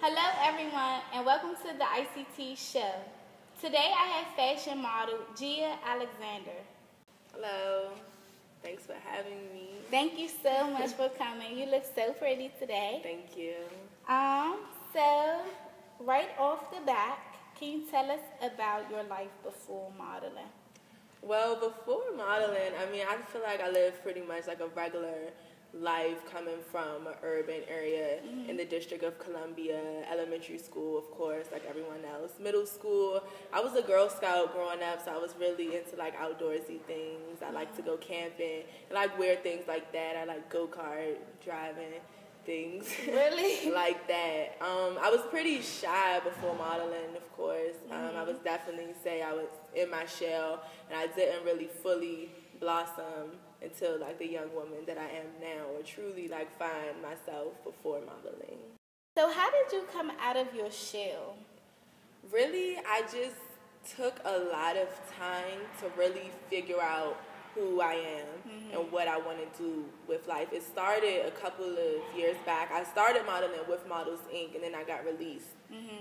Hello everyone and welcome to the ICEY TEASE Show. Today I have fashion model Gia Alexander. Hello, thanks for having me. Thank you so much for coming. You look so pretty today. Thank you. So right off the bat, can you tell us about your life before modeling? Well, before modeling, I feel like I lived pretty much like a regular life coming from an urban area in the District of Columbia. Elementary school, of course, like everyone else. Middle school, I was a Girl Scout growing up, so I was really into like outdoorsy things. I like to go camping and like weird things like that. I like go-kart driving things. Really? Like that. I was pretty shy before modeling, of course. I was definitely say I was in my shell, and I didn't really fully blossom until like the young woman that I am now, or truly like find myself before modeling. So how did you come out of your shell? Really, I just took a lot of time to really figure out who I am and what I want to do with life. It started a couple of years back. I started modeling with Models Inc. and then I got released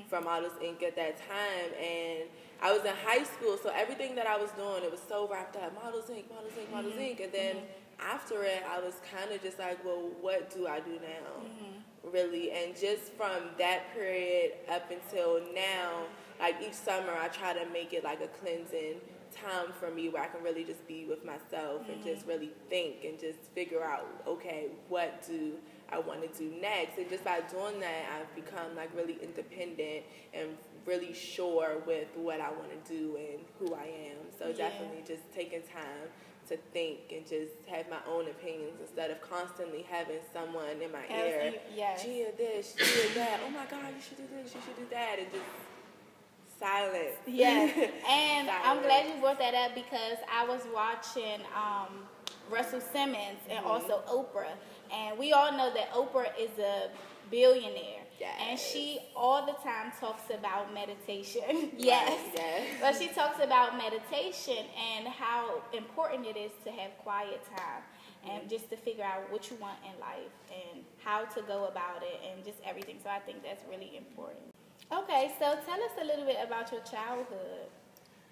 from Models Inc. at that time, and I was in high school, so everything that I was doing, it was so wrapped up, Models Inc., Models Inc., Models Inc., and then after it, I was kind of just like, well, what do I do now, really? And just from that period up until now, like each summer, I try to make it like a cleansing time for me where I can really just be with myself and just really think and just figure out, okay, what do I want to do next? And just by doing that, I've become like really independent and really sure with what I want to do and who I am. So definitely just taking time to think and just have my own opinions instead of constantly having someone in my ear, Gia this, Gia that, oh my God, you should do this, you should do that, and just silent. Yes, and I'm glad you brought that up because I was watching Russell Simmons and also Oprah, and we all know that Oprah is a billionaire, and she all the time talks about meditation. Yes, but she talks about meditation and how important it is to have quiet time and just to figure out what you want in life and how to go about it and just everything. So I think that's really important. Okay, so tell us a little bit about your childhood.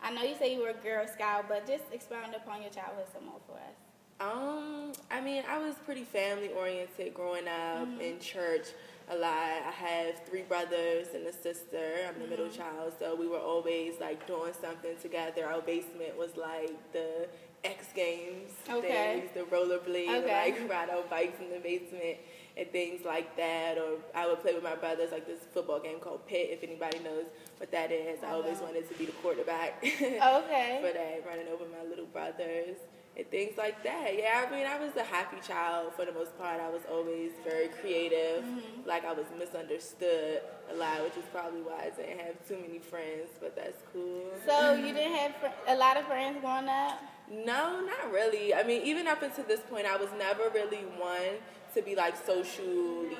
I know you say you were a Girl Scout, but just expound upon your childhood some more for us. I was pretty family-oriented growing up in church a lot. I have 3 brothers and a sister. I'm the middle child, so we were always like doing something together. Our basement was like the X Games things, the rollerblade, like ride our bikes in the basement and things like that. Or I would play with my brothers like this football game called Pit, if anybody knows what that is. I always wanted to be the quarterback for that, running over my little brothers and things like that. Yeah, I was a happy child for the most part. I was always very creative. Like I was misunderstood a lot, which is probably why I didn't have too many friends, but that's cool. So you didn't have a lot of friends growing up? No, not really. Even up until this point, I was never really one to be like socially,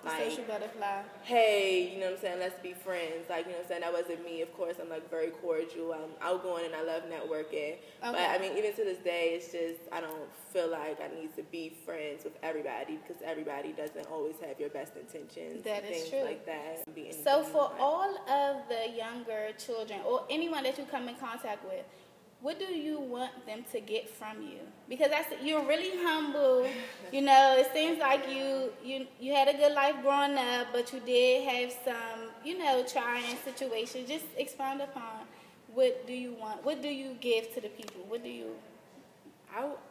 like, social butterfly. Hey, you know what I'm saying, let's be friends. Like, you know what I'm saying, that wasn't me. Of course, I'm like very cordial. I'm outgoing and I love networking. But even to this day, it's just, I don't feel like I need to be friends with everybody because everybody doesn't always have your best intentions. That is things true. Like that. So for all of the younger children or anyone that you come in contact with, what do you want them to get from you? Because you're really humble. You know, it seems like you had a good life growing up, but you did have some, trying situations. Just expound upon what do you want? What do you give to the people? What do you...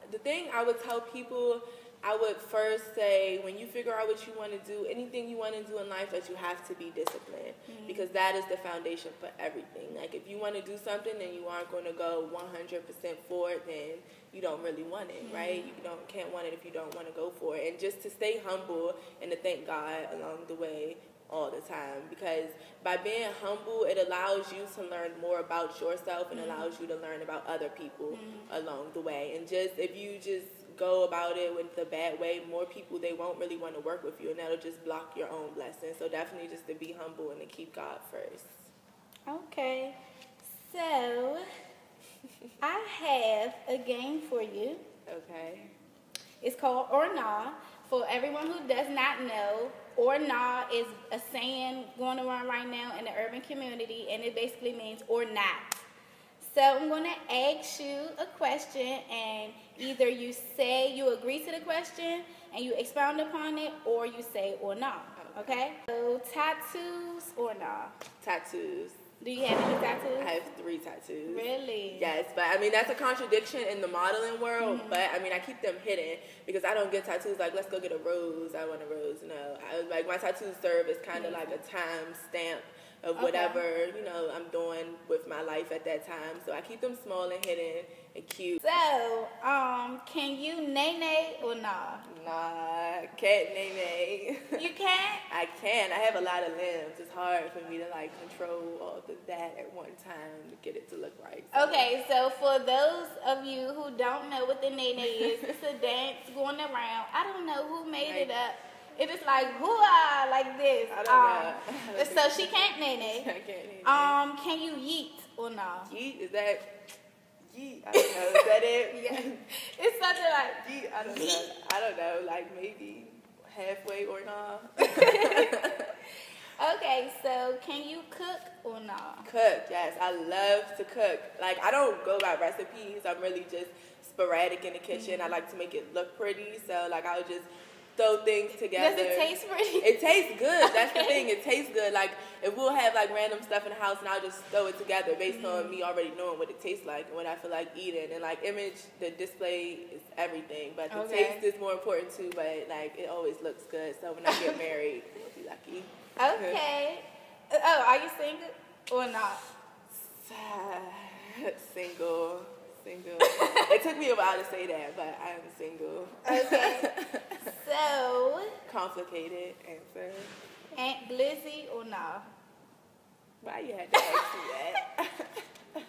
The thing I would tell people, I would first say, when you figure out what you want to do, anything you want to do in life, that you have to be disciplined because that is the foundation for everything. Like if you want to do something and you aren't going to go 100% for it, then you don't really want it, right? You can't want it if you don't want to go for it. And just to stay humble and to thank God along the way all the time, because by being humble, it allows you to learn more about yourself and allows you to learn about other people along the way. And if you just go about it with the bad way, more people, they won't really want to work with you, and that'll just block your own blessings. So definitely just to be humble and to keep God first. Okay, so I have a game for you. Okay. It's called Or Nah. For everyone who does not know, or nah is a saying going around right now in the urban community, and it basically means or not. So I'm going to ask you a question, and either you say you agree to the question and you expound upon it, or you say or nah. Okay? So tattoos or nah? Tattoos. Do you have any tattoos? I have 3 tattoos. Really? Yes, but I mean, that's a contradiction in the modeling world, but I mean, I keep them hidden because I don't get tattoos like, let's go get a rose, I want a rose. No, like my tattoos serve as kind of like a time stamp of whatever, you know, I'm doing with my life at that time. So I keep them small and hidden and cute. So, can you nay-nay or nah? Nah, can't nay-nay. You can't? I can. I have a lot of limbs. It's hard for me to like control all of that at one time to get it to look right. So. Okay, so for those of you who don't know what the nay-nay is, it's a dance going around. I don't know who made it up. It is like hoo-ah, like this. I don't know. So she can't nay-nay. I can't nay-nay. Can you yeet or nah? Yeet? Is that yeet? I don't know. Is that it? Yeah. It's something like yeet. I don't know. I don't know. Like maybe halfway or nah. Okay, so can you cook or nah? Cook, yes. I love to cook. Like I don't go by recipes. I'm really just sporadic in the kitchen. I like to make it look pretty. So like I'll just throw things together. Does it taste pretty? It tastes good. That's the thing. It tastes good. Like, if we'll have, like, random stuff in the house, and I'll just throw it together based on me already knowing what it tastes like and what I feel like eating. And, like, image, the display is everything. But the taste is more important, too. But, like, it always looks good. So, when I get married, we'll be lucky. Okay. Oh, are you single or not? Single. It took me a while to say that, but I am single. Okay. So. Complicated answer. Aunt Glizzy or nah? Why you had to ask me that?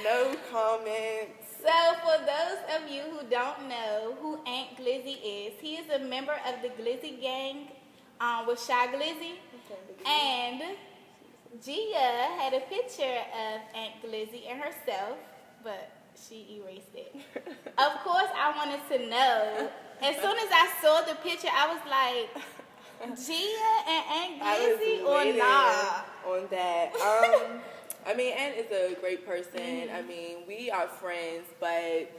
No comments. So for those of you who don't know who Aunt Glizzy is, he is a member of the Glizzy gang with Shy Glizzy. And Gia had a picture of Aunt Glizzy and herself, but she erased it. Of course, I wanted to know. As soon as I saw the picture, I was like, Gia and Aunt Glizzy or nah? On that. I mean, Aunt is a great person. I mean, we are friends, but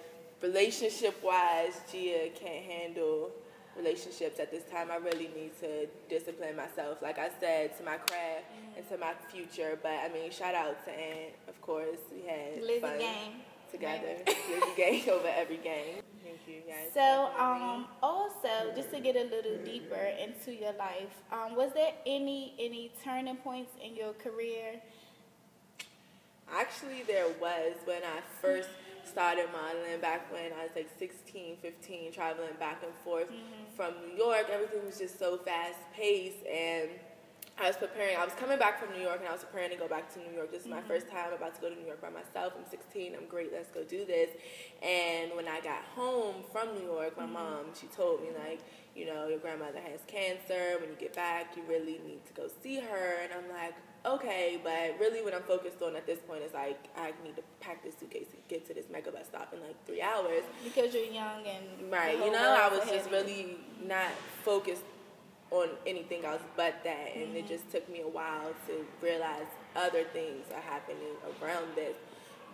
relationship-wise, Gia can't handle relationships at this time. I really need to discipline myself, like I said, to my craft and to my future. But, I mean, shout out to Aunt, of course. We had Glizzy fun gang. Together. Glizzy gang over every gang. Thank you, guys. So, also, just to get a little deeper into your life, was there any turning points in your career? Actually, there was when I first started modeling back when I was like 16, 15, traveling back and forth from New York. Everything was just so fast-paced, and I was coming back from New York, and I was preparing to go back to New York. This is my first time about to go to New York by myself. I'm 16. I'm great. Let's go do this. And when I got home from New York, my mom, she told me, like, you know, your grandmother has cancer. When you get back, you really need to go see her. And I'm like, okay, but really what I'm focused on at this point is, like, I need to pack this suitcase and get to this mega bus stop in, like, 3 hours. Because you're young and... Right. You know, I was just really not focused on anything else but that, and it just took me a while to realize other things are happening around this.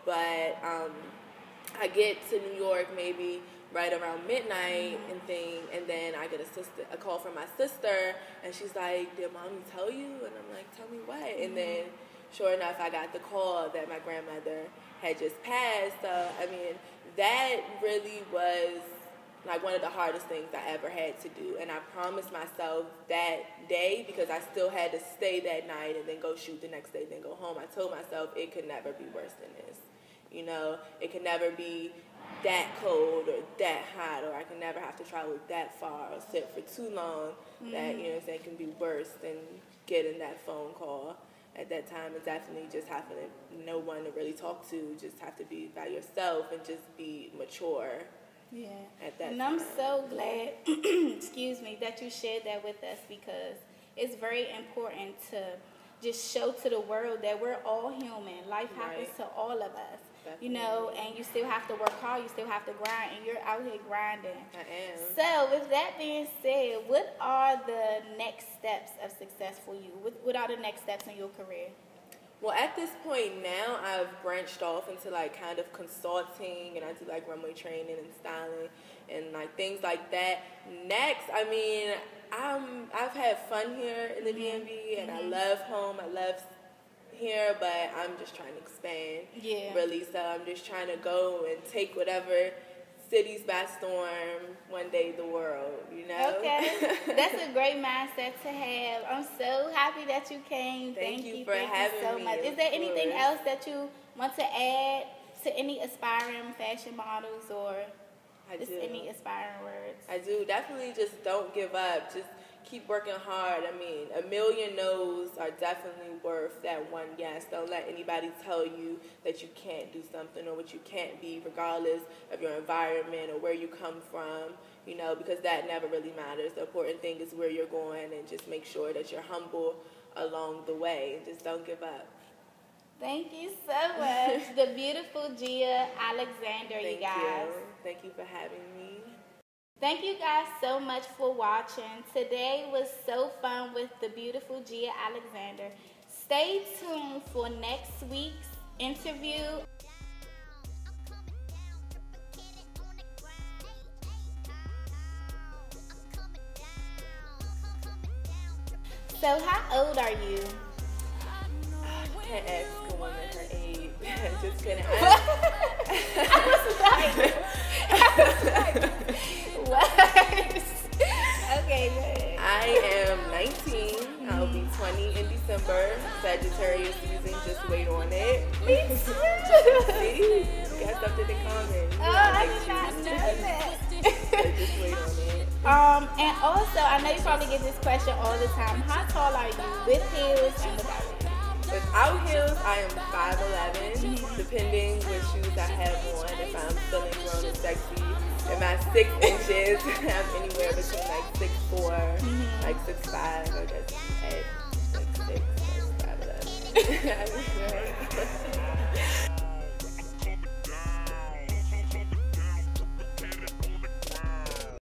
But I get to New York maybe right around midnight and then I get a call from my sister, and she's like, did mommy tell you? And I'm like, tell me what? And then sure enough, I got the call that my grandmother had just passed. So I mean, that really was like one of the hardest things I ever had to do. And I promised myself that day, because I still had to stay that night and then go shoot the next day, then go home. I told myself it could never be worse than this. You know, it could never be that cold or that hot, or I can never have to travel that far or sit for too long that, you know what I'm saying, can be worse than getting that phone call at that time. And definitely just having no one to really talk to, just have to be by yourself and just be mature. Yeah. At that and time. I'm so glad, excuse me, that you shared that with us, because it's very important to just show to the world that we're all human. Life happens to all of us. you know, and you still have to work hard, you still have to grind, and you're out here grinding. I am. So with that being said, what are the next steps of success for you? What are the next steps in your career? Well, at this point now, I've branched off into like kind of consulting, and I do like runway training and styling and like things like that. Next, I mean, I've had fun here in the DMV, and I love home. I love here, but I'm just trying to expand. Yeah. Really, so I'm just trying to go and take whatever cities by storm, one day the world, you know? Okay. That's a great mindset to have. I'm so happy that you came. Thank you for having so me, much. Is there anything else that you want to add to any aspiring fashion models, or just any aspiring words? I do. Definitely just don't give up. Just keep working hard. I mean, a million no's are definitely worth that one yes. Don't let anybody tell you that you can't do something or what you can't be, regardless of your environment or where you come from, you know, because that never really matters. The important thing is where you're going, and just make sure that you're humble along the way, and just don't give up. Thank you so much. The beautiful Gia Alexander, you guys. Thank you for having me. Thank you guys so much for watching. Today was so fun with the beautiful Gia Alexander. Stay tuned for next week's interview. So how old are you? I can't ask a woman her age. Just kidding. I was like, what? Okay, good. I am 19. I'll be 20 in December. Sagittarius season, just wait on it. Me too. See? You got something in common. I did not know that. So just wait on it. And also, I know you probably get this question all the time. How tall are you with heels and without heels? Without heels, I am 5'11", depending what shoes I have on. If I'm feeling grown and sexy, if I'm 6 inches, I'm anywhere between like 6'4", like 6'5", I guess at like 6, 5'11".